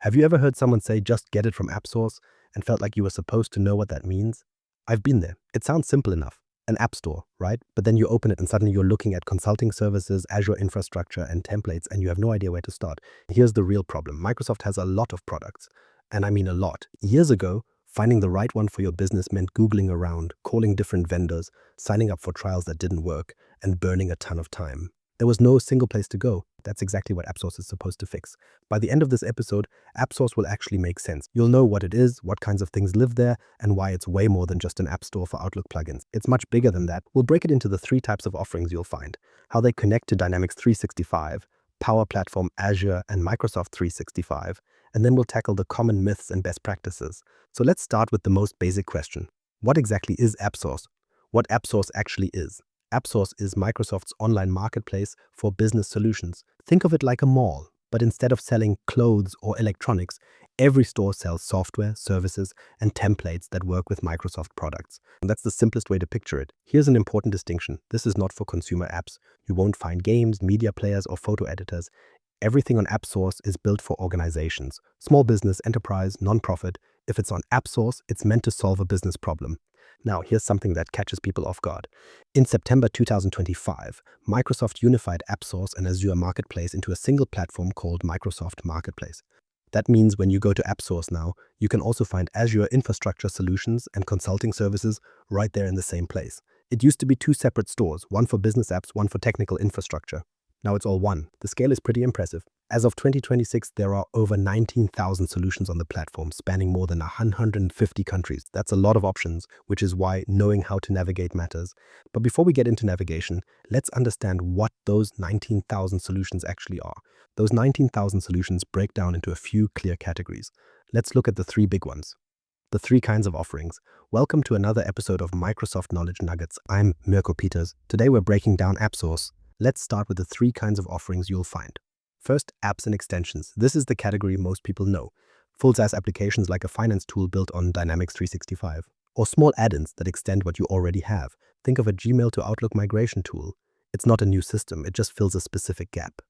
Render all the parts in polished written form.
Have you ever heard someone say, just get it from AppSource, and felt like you were supposed to know what that means? I've been there. It sounds simple enough. An app store, right? But then you open it and suddenly you're looking at consulting services, Azure infrastructure, and templates, and you have no idea where to start. Here's the real problem. Microsoft has a lot of products, and I mean a lot. Years ago, finding the right one for your business meant Googling around, calling different vendors, signing up for trials that didn't work, and burning a ton of time. There was no single place to go. That's exactly what AppSource is supposed to fix. By the end of this episode, AppSource will actually make sense. You'll know what it is, what kinds of things live there, and why it's way more than just an app store for Outlook plugins. It's much bigger than that. We'll break it into the three types of offerings you'll find: how they connect to Dynamics 365, Power Platform, Azure, and Microsoft 365, and then we'll tackle the common myths and best practices. So let's start with the most basic question. What exactly is AppSource? What AppSource actually is. AppSource is Microsoft's online marketplace for business solutions. Think of it like a mall, but instead of selling clothes or electronics, every store sells software, services, and templates that work with Microsoft products. And that's the simplest way to picture it. Here's an important distinction. This is not for consumer apps. You won't find games, media players, or photo editors. Everything on AppSource is built for organizations, small business, enterprise, nonprofit. If it's on AppSource, it's meant to solve a business problem. Now, here's something that catches people off guard. In September 2025, Microsoft unified AppSource and Azure Marketplace into a single platform called Microsoft Marketplace. That means when you go to AppSource now, you can also find Azure infrastructure solutions and consulting services right there in the same place. It used to be two separate stores, one for business apps, one for technical infrastructure. Now it's all one. The scale is pretty impressive. As of 2026, there are over 19,000 solutions on the platform, spanning more than 150 countries. That's a lot of options, which is why knowing how to navigate matters. But before we get into navigation, let's understand what those 19,000 solutions actually are. Those 19,000 solutions break down into a few clear categories. Let's look at the three big ones. The three kinds of offerings. Welcome to another episode of Microsoft Knowledge Nuggets. I'm Mirko Peters. Today we're breaking down AppSource. Let's start with the three kinds of offerings you'll find. First, apps and extensions. This is the category most people know. Full SaaS applications like a finance tool built on Dynamics 365, or small add-ins that extend what you already have. Think of a Gmail to Outlook migration tool. It's not a new system, it just fills a specific gap.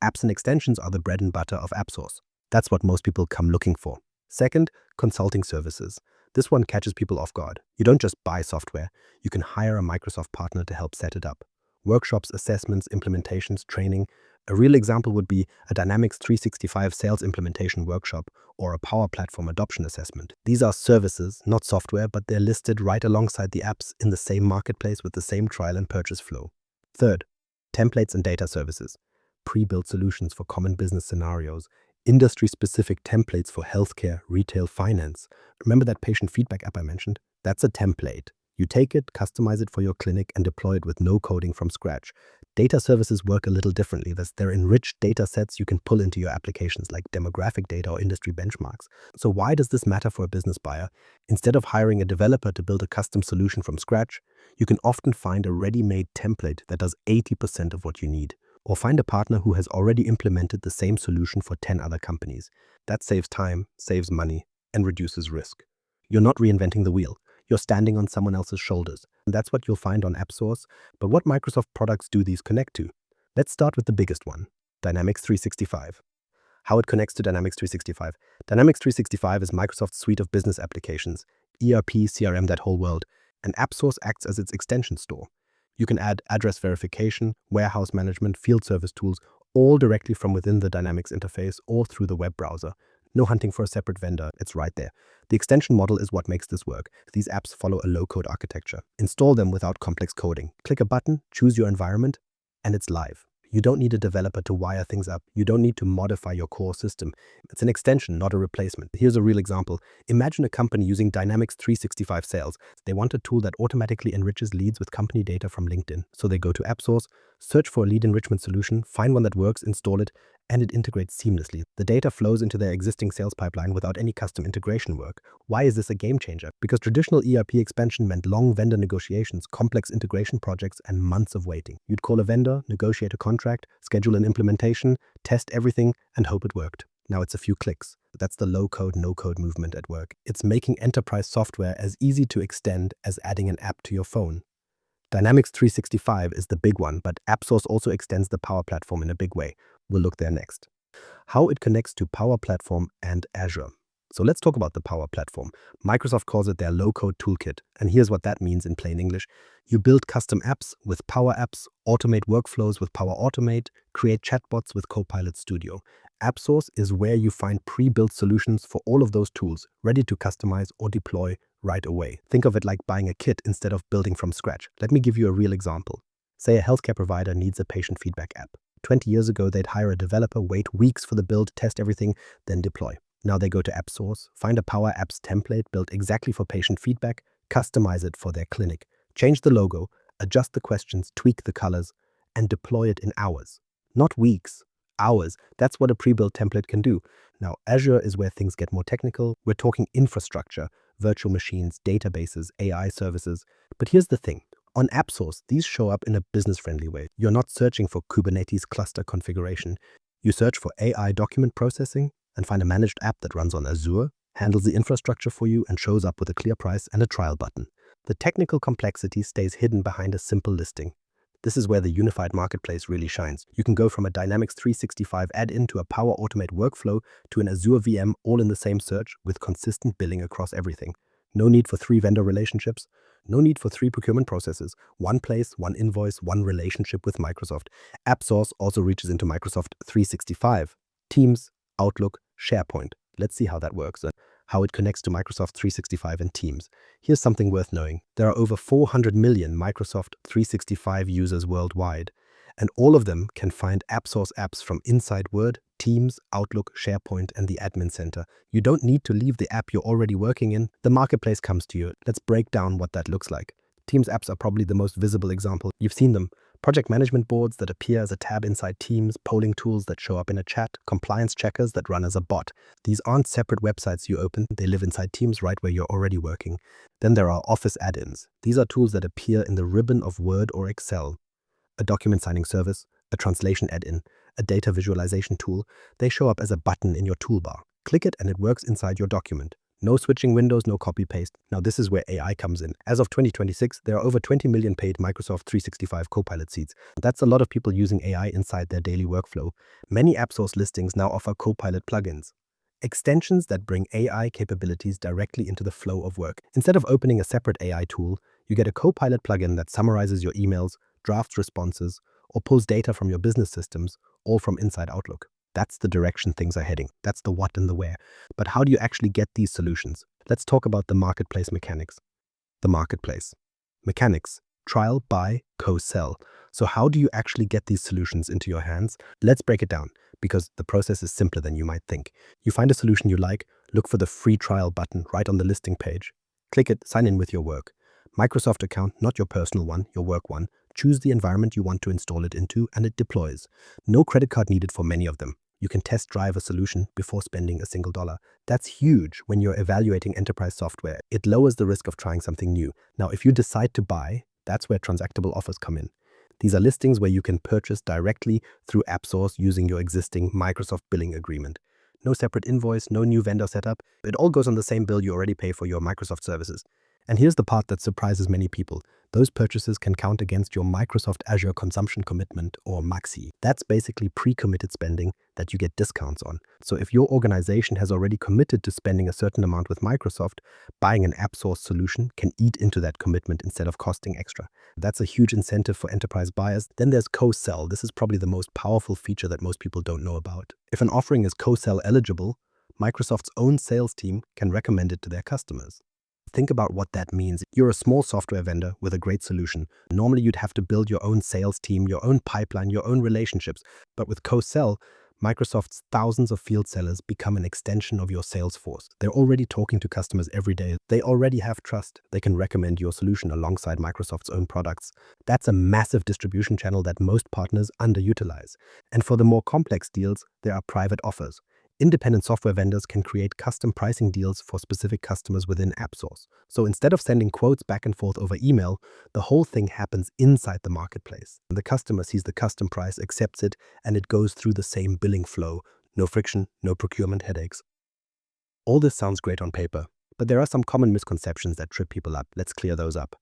Apps and extensions are the bread and butter of AppSource. That's what most people come looking for. Second, consulting services. This one catches people off guard. You don't just buy software, you can hire a Microsoft partner to help set it up. Workshops, assessments, implementations, training. A real example would be a Dynamics 365 sales implementation workshop or a Power Platform adoption assessment. These are services, not software, but they're listed right alongside the apps in the same marketplace with the same trial and purchase flow. Third, templates and data services. Pre-built solutions for common business scenarios. Industry-specific templates for healthcare, retail, finance. Remember that patient feedback app I mentioned? That's a template. You take it, customize it for your clinic, and deploy it with no coding from scratch. Data services work a little differently. They're enriched data sets you can pull into your applications, like demographic data or industry benchmarks. So why does this matter for a business buyer? Instead of hiring a developer to build a custom solution from scratch, you can often find a ready-made template that does 80% of what you need. Or find a partner who has already implemented the same solution for 10 other companies. That saves time, saves money, and reduces risk. You're not reinventing the wheel. You're standing on someone else's shoulders. And that's what you'll find on AppSource. But what Microsoft products do these connect to? Let's start with the biggest one, Dynamics 365. How it connects to Dynamics 365. Dynamics 365 is Microsoft's suite of business applications, ERP, CRM, that whole world, and AppSource acts as its extension store. You can add address verification, warehouse management, field service tools, all directly from within the Dynamics interface or through the web browser. No hunting for a separate vendor, it's right there. The extension model is what makes this work. These apps follow a low-code architecture. Install them without complex coding. Click a button, choose your environment, and it's live. You don't need a developer to wire things up. You don't need to modify your core system. It's an extension, not a replacement. Here's a real example. Imagine a company using Dynamics 365 Sales. They want a tool that automatically enriches leads with company data from LinkedIn. So they go to AppSource, search for a lead enrichment solution, find one that works, install it, and it integrates seamlessly. The data flows into their existing sales pipeline without any custom integration work. Why is this a game changer? Because traditional ERP expansion meant long vendor negotiations, complex integration projects, and months of waiting. You'd call a vendor, negotiate a contract, schedule an implementation, test everything, and hope it worked. Now it's a few clicks. That's the low-code, no-code movement at work. It's making enterprise software as easy to extend as adding an app to your phone. Dynamics 365 is the big one, but AppSource also extends the Power Platform in a big way. We'll look there next. How it connects to Power Platform and Azure. So let's talk about the Power Platform. Microsoft calls it their low-code toolkit, and here's what that means in plain English. You build custom apps with Power Apps, automate workflows with Power Automate, create chatbots with Copilot Studio. AppSource is where you find pre-built solutions for all of those tools, ready to customize or deploy right away. Think of it like buying a kit instead of building from scratch. Let me give you a real example. Say a healthcare provider needs a patient feedback app. 20 years ago, they'd hire a developer, wait weeks for the build, test everything, then deploy. Now they go to AppSource, find a Power Apps template built exactly for patient feedback, customize it for their clinic, change the logo, adjust the questions, tweak the colors, and deploy it in hours. Not weeks, hours. That's what a pre-built template can do. Now, Azure is where things get more technical. We're talking infrastructure, virtual machines, databases, AI services. But here's the thing. On AppSource, these show up in a business-friendly way. You're not searching for Kubernetes cluster configuration. You search for AI document processing and find a managed app that runs on Azure, handles the infrastructure for you, and shows up with a clear price and a trial button. The technical complexity stays hidden behind a simple listing. This is where the unified marketplace really shines. You can go from a Dynamics 365 add-in to a Power Automate workflow to an Azure VM all in the same search with consistent billing across everything. No need for 3 vendor relationships. No need for 3 procurement processes. One place, one invoice, one relationship with Microsoft. AppSource also reaches into Microsoft 365, Teams, Outlook, SharePoint. Let's see how that works and how it connects to Microsoft 365 and Teams. Here's something worth knowing. There are over 400 million Microsoft 365 users worldwide, and all of them can find AppSource apps from inside Word, Teams, Outlook, SharePoint, and the Admin Center. You don't need to leave the app you're already working in. The marketplace comes to you. Let's break down what that looks like. Teams apps are probably the most visible example. You've seen them. Project management boards that appear as a tab inside Teams, polling tools that show up in a chat, compliance checkers that run as a bot. These aren't separate websites you open. They live inside Teams right where you're already working. Then there are Office add-ins. These are tools that appear in the ribbon of Word or Excel. A document signing service, a translation add-in, a data visualization tool. They show up as a button in your toolbar. Click it and it works inside your document. No switching windows, no copy-paste. Now this is where AI comes in. As of 2026, there are over 20 million paid Microsoft 365 Copilot seats. That's a lot of people using AI inside their daily workflow. Many AppSource listings now offer Copilot plugins, extensions that bring AI capabilities directly into the flow of work. Instead of opening a separate AI tool, you get a Copilot plugin that summarizes your emails, drafts responses, or pulls data from your business systems, all from inside Outlook. That's the direction things are heading. That's the what and the where. But how do you actually get these solutions? Let's talk about the marketplace mechanics. The marketplace. Mechanics. Trial, buy, co-sell. So how do you actually get these solutions into your hands? Let's break it down, because the process is simpler than you might think. You find a solution you like, look for the free trial button right on the listing page. Click it, sign in with your work. Microsoft account, not your personal one, your work one. Choose the environment you want to install it into, and it deploys. No credit card needed for many of them. You can test drive a solution before spending a single dollar. That's huge when you're evaluating enterprise software. It lowers the risk of trying something new. Now, if you decide to buy, that's where transactable offers come in. These are listings where you can purchase directly through AppSource using your existing Microsoft billing agreement. No separate invoice, no new vendor setup. It all goes on the same bill you already pay for your Microsoft services. And here's the part that surprises many people. Those purchases can count against your Microsoft Azure consumption commitment, or MAXI. That's basically pre-committed spending that you get discounts on. So if your organization has already committed to spending a certain amount with Microsoft, buying an AppSource solution can eat into that commitment instead of costing extra. That's a huge incentive for enterprise buyers. Then there's co-sell. This is probably the most powerful feature that most people don't know about. If an offering is co-sell eligible, Microsoft's own sales team can recommend it to their customers. Think about what that means. You're a small software vendor with a great solution. Normally, you'd have to build your own sales team, your own pipeline, your own relationships. But with co-sell, Microsoft's thousands of field sellers become an extension of your sales force. They're already talking to customers every day. They already have trust. They can recommend your solution alongside Microsoft's own products. That's a massive distribution channel that most partners underutilize. And for the more complex deals, there are private offers. Independent software vendors can create custom pricing deals for specific customers within AppSource. So instead of sending quotes back and forth over email, the whole thing happens inside the marketplace. The customer sees the custom price, accepts it, and it goes through the same billing flow. No friction, no procurement headaches. All this sounds great on paper, but there are some common misconceptions that trip people up. Let's clear those up.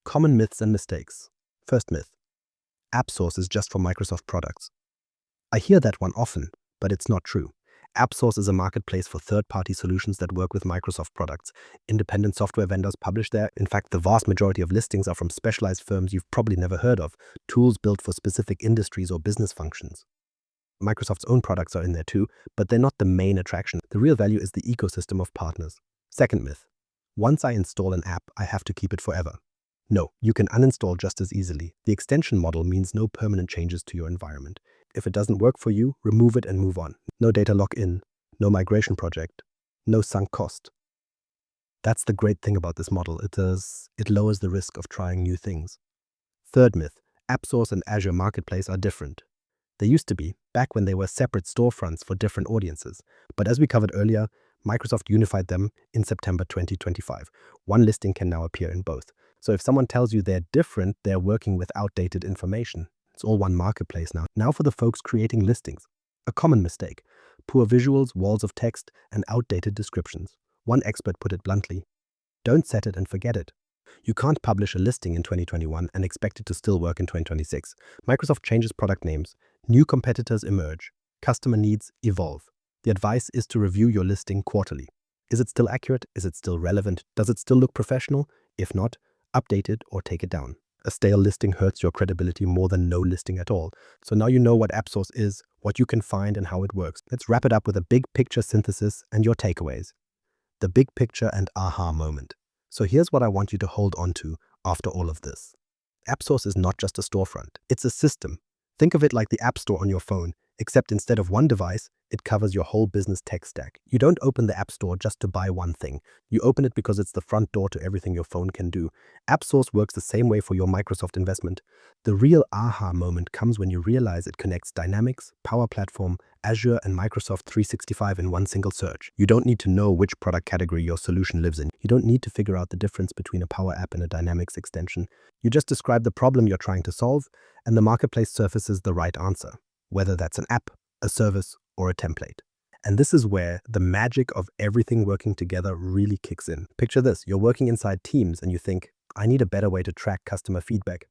Common myths and mistakes. First myth: AppSource is just for Microsoft products. I hear that one often. But it's not true. AppSource is a marketplace for third-party solutions that work with Microsoft products. Independent software vendors publish there. In fact, the vast majority of listings are from specialized firms you've probably never heard of, tools built for specific industries or business functions. Microsoft's own products are in there too, but they're not the main attraction. The real value is the ecosystem of partners. Second myth. Once I install an app, I have to keep it forever. No, you can uninstall just as easily. The extension model means no permanent changes to your environment. If it doesn't work for you, remove it and move on. No data lock-in, no migration project, no sunk cost. That's the great thing about this model. It lowers the risk of trying new things. Third myth. AppSource and Azure Marketplace are different. They used to be, back when they were separate storefronts for different audiences. But as we covered earlier, Microsoft unified them in September 2025. One listing can now appear in both. So if someone tells you they're different, they're working with outdated information. It's all one marketplace now. Now for the folks creating listings. A common mistake: poor visuals, walls of text, and outdated descriptions. One expert put it bluntly: don't set it and forget it. You can't publish a listing in 2021 and expect it to still work in 2026. Microsoft changes product names. New competitors emerge. Customer needs evolve. The advice is to review your listing quarterly. Is it still accurate? Is it still relevant? Does it still look professional? If not, update it or take it down. A stale listing hurts your credibility more than no listing at all. So now you know what AppSource is, what you can find, and how it works. Let's wrap it up with a big picture synthesis and your takeaways. The big picture and aha moment. So here's what I want you to hold on to after all of this. AppSource is not just a storefront, it's a system. Think of it like the App Store on your phone, except instead of one device, it covers your whole business tech stack. You don't open the App Store just to buy one thing. You open it because it's the front door to everything your phone can do. AppSource works the same way for your Microsoft investment. The real aha moment comes when you realize it connects Dynamics, Power Platform, Azure, and Microsoft 365 in one single search. You don't need to know which product category your solution lives in. You don't need to figure out the difference between a Power App and a Dynamics extension. You just describe the problem you're trying to solve, and the marketplace surfaces the right answer, whether that's an app, a service, or a template. And this is where the magic of everything working together really kicks in. Picture this: you're working inside Teams and you think, I need a better way to track customer feedback.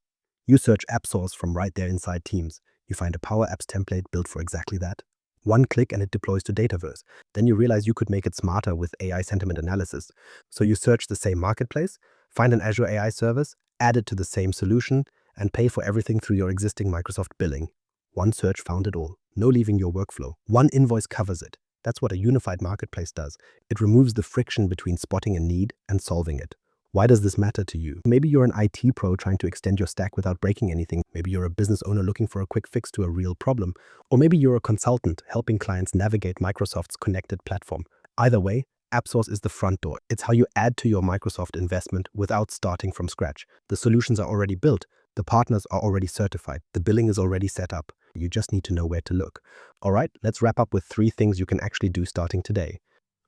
You search AppSource from right there inside Teams. You find a Power Apps template built for exactly that. One click and it deploys to Dataverse. Then you realize you could make it smarter with AI sentiment analysis. So you search the same marketplace, find an Azure AI service, add it to the same solution, and pay for everything through your existing Microsoft billing. One search found it all. No leaving your workflow. One invoice covers it. That's what a unified marketplace does. It removes the friction between spotting a need and solving it. Why does this matter to you? Maybe you're an IT pro trying to extend your stack without breaking anything. Maybe you're a business owner looking for a quick fix to a real problem. Or maybe you're a consultant helping clients navigate Microsoft's connected platform. Either way, AppSource is the front door. It's how you add to your Microsoft investment without starting from scratch. The solutions are already built. The partners are already certified. The billing is already set up. You just need to know where to look. All right, let's wrap up with 3 things you can actually do starting today.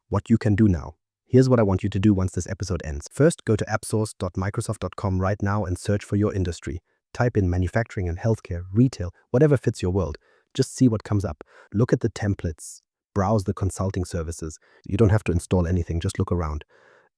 What you can do now. Here's what I want you to do once this episode ends. First, go to appsource.microsoft.com right now and search for your industry. Type in manufacturing and healthcare, retail, whatever fits your world. Just see what comes up. Look at the templates. Browse the consulting services. You don't have to install anything, just look around.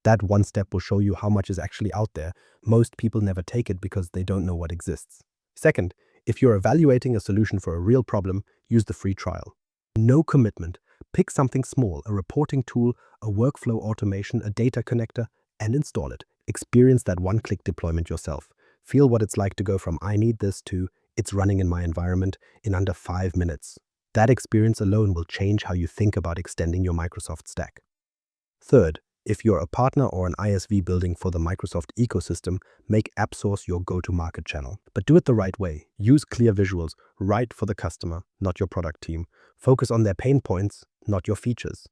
That one step will show you how much is actually out there. Most people never take it because they don't know what exists. Second, if you're evaluating a solution for a real problem, use the free trial. No commitment. Pick something small, a reporting tool, a workflow automation, a data connector, and install it. Experience that one-click deployment yourself. Feel what it's like to go from I need this to it's running in my environment in under 5 minutes. That experience alone will change how you think about extending your Microsoft stack. Third, if you're a partner or an ISV building for the Microsoft ecosystem, make AppSource your go-to-market channel. But do it the right way. Use clear visuals, right for the customer, not your product team. Focus on their pain points, not your features.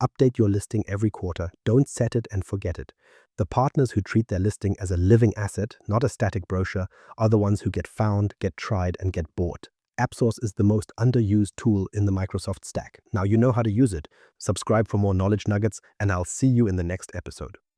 Update your listing every quarter. Don't set it and forget it. The partners who treat their listing as a living asset, not a static brochure, are the ones who get found, get tried, and get bought. AppSource is the most underused tool in the Microsoft stack. Now you know how to use it. Subscribe for more knowledge nuggets, and I'll see you in the next episode.